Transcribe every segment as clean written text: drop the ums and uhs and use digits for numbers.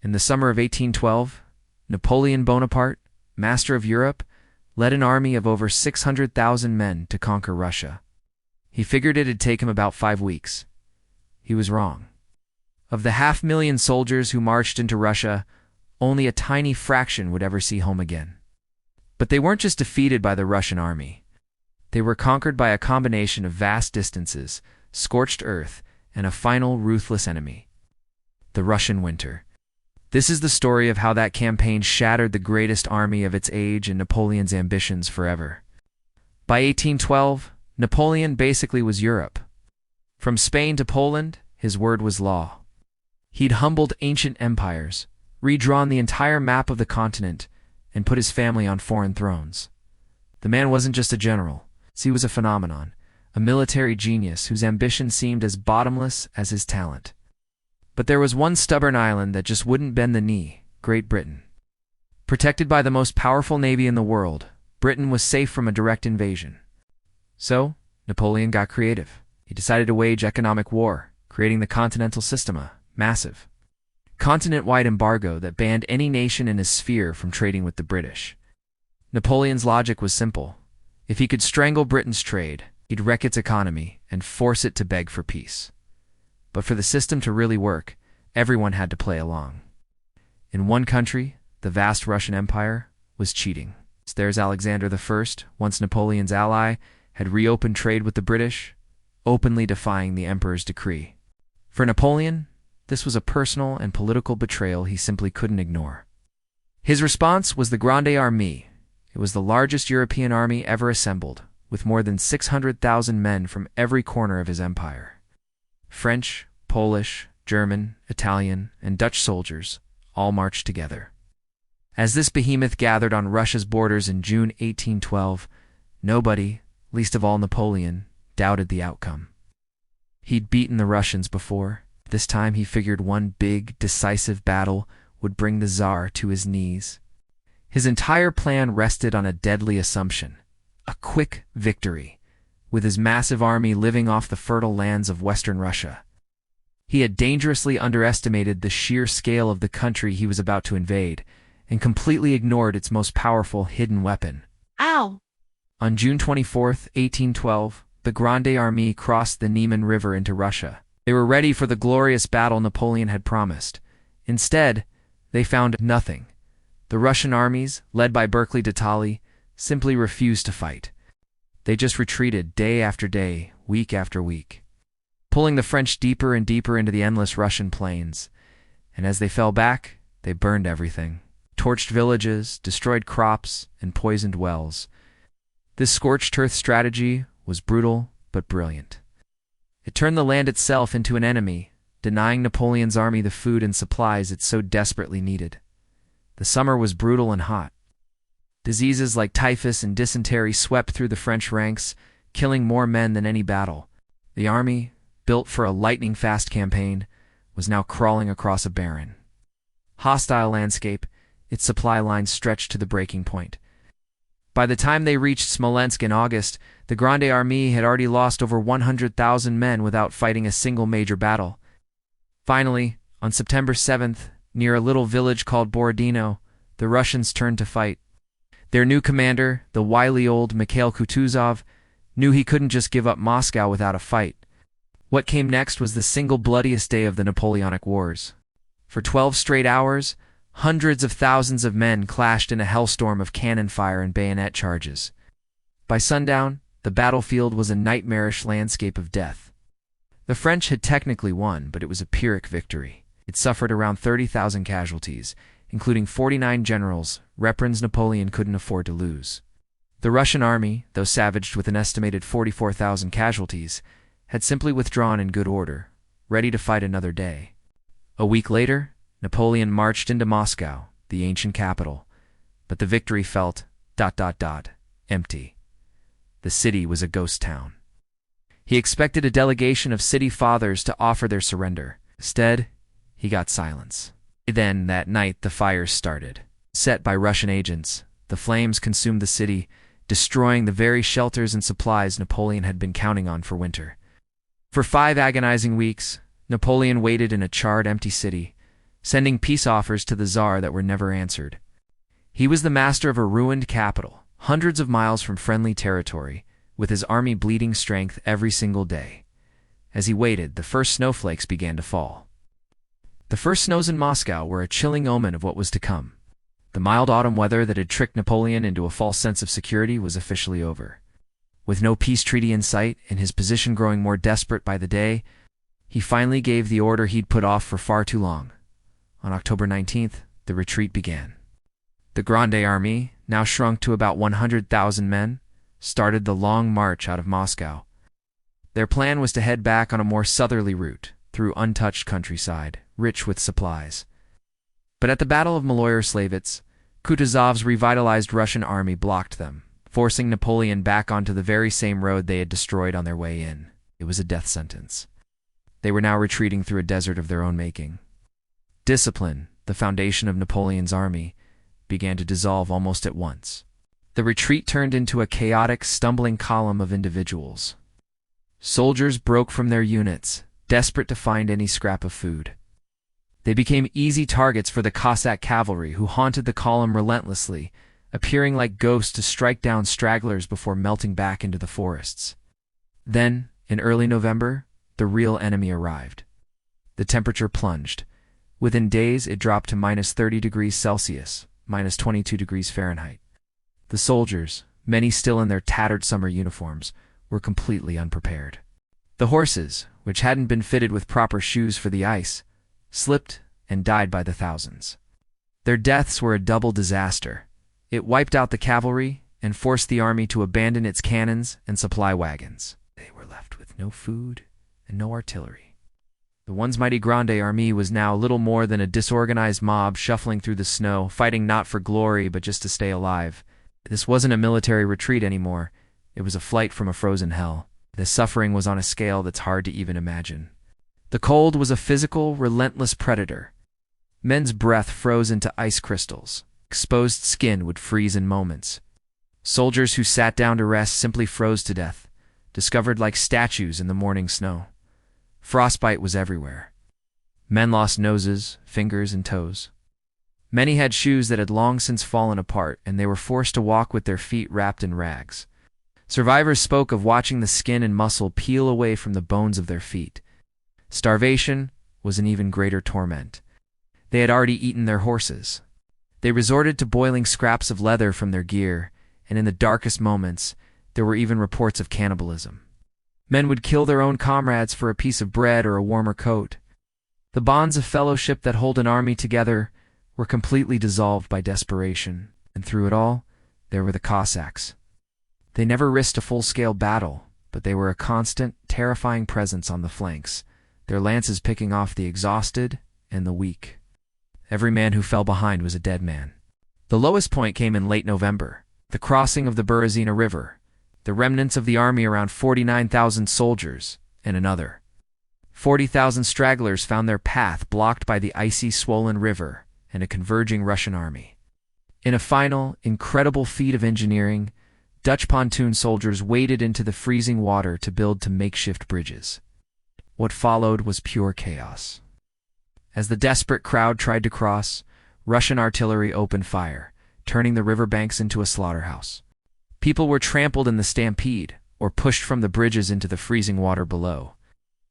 In the summer of 1812, Napoleon Bonaparte, master of Europe, led an army of over 600,000 men to conquer Russia. He figured it'd take him about 5 weeks. He was wrong. Of the 500,000 soldiers who marched into Russia, only a tiny fraction would ever see home again. But they weren't just defeated by the Russian army. They were conquered by a combination of vast distances, scorched earth, and a final ruthless enemy: the Russian winter. This is the story of how that campaign shattered the greatest army of its age and Napoleon's ambitions forever. By 1812, Napoleon basically was Europe. From Spain to Poland, his word was law. He'd humbled ancient empires, redrawn the entire map of the continent, and put his family on foreign thrones. The man wasn't just a general. He was a phenomenon, a military genius whose ambition seemed as bottomless as his talent. But there was one stubborn island that just wouldn't bend the knee: Great Britain. Protected by the most powerful navy in the world, Britain was safe from a direct invasion. So, Napoleon got creative. He decided to wage economic war, creating the Continental System, a massive, continent-wide embargo that banned any nation in his sphere from trading with the British. Napoleon's logic was simple. If he could strangle Britain's trade, he'd wreck its economy and force it to beg for peace. But for the system to really work, everyone had to play along. In one country, the vast Russian Empire was cheating. There's Alexander I, once Napoleon's ally, had reopened trade with the British, openly defying the emperor's decree. For Napoleon, this was a personal and political betrayal he simply couldn't ignore. His response was the Grande Armée. It was the largest European army ever assembled, with more than 600,000 men from every corner of his empire. French, Polish, German, Italian, and Dutch soldiers all marched together. As this behemoth gathered on Russia's borders in June 1812, nobody, least of all Napoleon, doubted the outcome. He'd beaten the Russians before. This time he figured one big, decisive battle would bring the Tsar to his knees. His entire plan rested on a deadly assumption: a quick victory, with his massive army living off the fertile lands of Western Russia. He had dangerously underestimated the sheer scale of the country he was about to invade, and completely ignored its most powerful hidden weapon. Ow! On June 24, 1812, the Grande Armée crossed the Niemen River into Russia. They were ready for the glorious battle Napoleon had promised. Instead, they found nothing. The Russian armies, led by Berkeley de Tolly, simply refused to fight. They just retreated day after day, week after week, pulling the French deeper and deeper into the endless Russian plains. And as they fell back, they burned everything: torched villages, destroyed crops, and poisoned wells. This scorched-earth strategy was brutal but brilliant. It turned the land itself into an enemy, denying Napoleon's army the food and supplies it so desperately needed. The summer was brutal and hot. Diseases like typhus and dysentery swept through the French ranks, killing more men than any battle. The army, built for a lightning-fast campaign, was now crawling across a barren, hostile landscape, its supply lines stretched to the breaking point. By the time they reached Smolensk in August, the Grande Armée had already lost over 100,000 men without fighting a single major battle. Finally, on September 7th, near a little village called Borodino, the Russians turned to fight. Their new commander, the wily old Mikhail Kutuzov, knew he couldn't just give up Moscow without a fight. What came next was the single bloodiest day of the Napoleonic Wars. For 12 straight hours, hundreds of thousands of men clashed in a hellstorm of cannon fire and bayonet charges. By sundown, the battlefield was a nightmarish landscape of death. The French had technically won, but it was a Pyrrhic victory. It suffered around 30,000 casualties, including 49 generals, weapons Napoleon couldn't afford to lose. The Russian army, though savaged with an estimated 44,000 casualties, had simply withdrawn in good order, ready to fight another day. A week later, Napoleon marched into Moscow, the ancient capital, but the victory felt ... empty. The city was a ghost town. He expected a delegation of city fathers to offer their surrender. Instead, he got silence. Then, that night, the fires started. Set by Russian agents, the flames consumed the city, destroying the very shelters and supplies Napoleon had been counting on for winter. For 5 agonizing weeks, Napoleon waited in a charred, empty city, sending peace offers to the Tsar that were never answered. He was the master of a ruined capital, hundreds of miles from friendly territory, with his army bleeding strength every single day. As he waited, the first snowflakes began to fall. The first snows in Moscow were a chilling omen of what was to come. The mild autumn weather that had tricked Napoleon into a false sense of security was officially over. With no peace treaty in sight and his position growing more desperate by the day, he finally gave the order he'd put off for far too long. On October 19th, the retreat began. The Grande Army, now shrunk to about 100,000 men, started the long march out of Moscow. Their plan was to head back on a more southerly route, through untouched countryside, rich with supplies. But at the Battle of Maloyar-Slavets, Kutuzov's revitalized Russian army blocked them, forcing Napoleon back onto the very same road they had destroyed on their way in. It was a death sentence. They were now retreating through a desert of their own making. Discipline, the foundation of Napoleon's army, began to dissolve almost at once. The retreat turned into a chaotic, stumbling column of individuals. Soldiers broke from their units, desperate to find any scrap of food. They became easy targets for the Cossack cavalry who haunted the column relentlessly, appearing like ghosts to strike down stragglers before melting back into the forests. Then, in early November, the real enemy arrived. The temperature plunged. Within days, it dropped to -30 degrees Celsius, -22 degrees Fahrenheit. The soldiers, many still in their tattered summer uniforms, were completely unprepared. The horses, which hadn't been fitted with proper shoes for the ice, slipped and died by the thousands. Their deaths were a double disaster. It wiped out the cavalry and forced the army to abandon its cannons and supply wagons. They were left with no food and no artillery. The once mighty Grande Armée was now little more than a disorganized mob shuffling through the snow, fighting not for glory but just to stay alive. This wasn't a military retreat anymore. It was a flight from a frozen hell. The suffering was on a scale that's hard to even imagine. The cold was a physical, relentless predator. Men's breath froze into ice crystals. Exposed skin would freeze in moments. Soldiers who sat down to rest simply froze to death, discovered like statues in the morning snow. Frostbite was everywhere. Men lost noses, fingers, and toes. Many had shoes that had long since fallen apart, and they were forced to walk with their feet wrapped in rags. Survivors spoke of watching the skin and muscle peel away from the bones of their feet. Starvation was an even greater torment. They had already eaten their horses. They resorted to boiling scraps of leather from their gear, and in the darkest moments, there were even reports of cannibalism. Men would kill their own comrades for a piece of bread or a warmer coat. The bonds of fellowship that hold an army together were completely dissolved by desperation, and through it all, there were the Cossacks. They never risked a full-scale battle, but they were a constant, terrifying presence on the flanks, their lances picking off the exhausted and the weak. Every man who fell behind was a dead man. The lowest point came in late November, the crossing of the Berezina River, the remnants of the army around 49,000 soldiers, and another. 40,000 stragglers found their path blocked by the icy, swollen river and a converging Russian army. In a final, incredible feat of engineering, Dutch pontoon soldiers waded into the freezing water to build makeshift bridges. What followed was pure chaos. As the desperate crowd tried to cross, Russian artillery opened fire, turning the riverbanks into a slaughterhouse. People were trampled in the stampede, or pushed from the bridges into the freezing water below.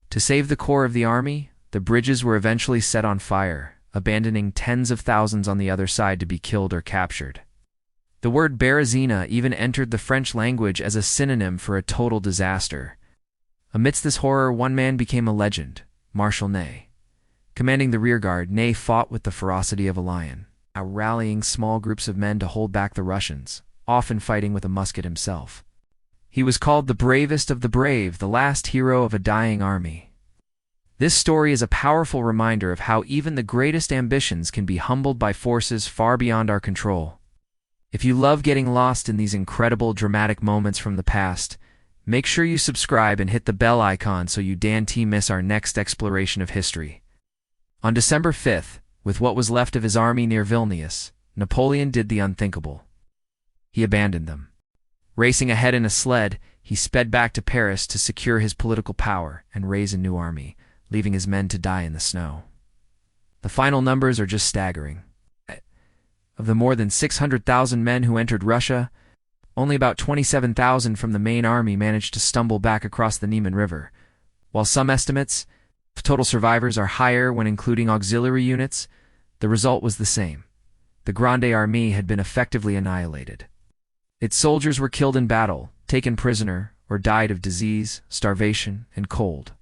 To save the core of the army, the bridges were eventually set on fire, abandoning tens of thousands on the other side to be killed or captured. The word Berezina even entered the French language as a synonym for a total disaster. Amidst this horror, one man became a legend, Marshal Ney. Commanding the rearguard, Ney fought with the ferocity of a lion, rallying small groups of men to hold back the Russians, often fighting with a musket himself. He was called the bravest of the brave, the last hero of a dying army. This story is a powerful reminder of how even the greatest ambitions can be humbled by forces far beyond our control. If you love getting lost in these incredible, dramatic moments from the past, make sure you subscribe and hit the bell icon so you don't miss our next exploration of history. On December 5th, with what was left of his army near Vilnius, Napoleon did the unthinkable. He abandoned them. Racing ahead in a sled, he sped back to Paris to secure his political power and raise a new army, leaving his men to die in the snow. The final numbers are just staggering. Of the more than 600,000 men who entered Russia, only about 27,000 from the main army managed to stumble back across the Niemen River. While some estimates of total survivors are higher when including auxiliary units, the result was the same. The Grande Armée had been effectively annihilated. Its soldiers were killed in battle, taken prisoner, or died of disease, starvation, and cold.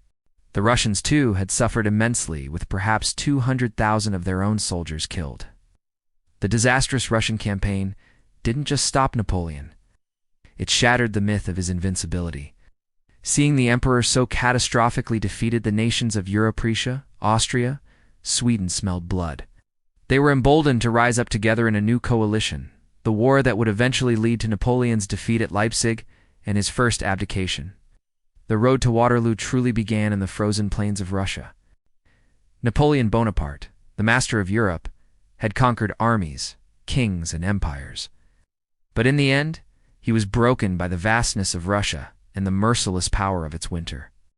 The Russians, too, had suffered immensely, with perhaps 200,000 of their own soldiers killed. The disastrous Russian campaign didn't just stop Napoleon. It shattered the myth of his invincibility. Seeing the emperor so catastrophically defeated, the nations of Europe-Prussia, Austria, Sweden smelled blood. They were emboldened to rise up together in a new coalition, the war that would eventually lead to Napoleon's defeat at Leipzig and his first abdication. The road to Waterloo truly began in the frozen plains of Russia. Napoleon Bonaparte, the master of Europe, had conquered armies, kings, and empires. But in the end, he was broken by the vastness of Russia and the merciless power of its winter.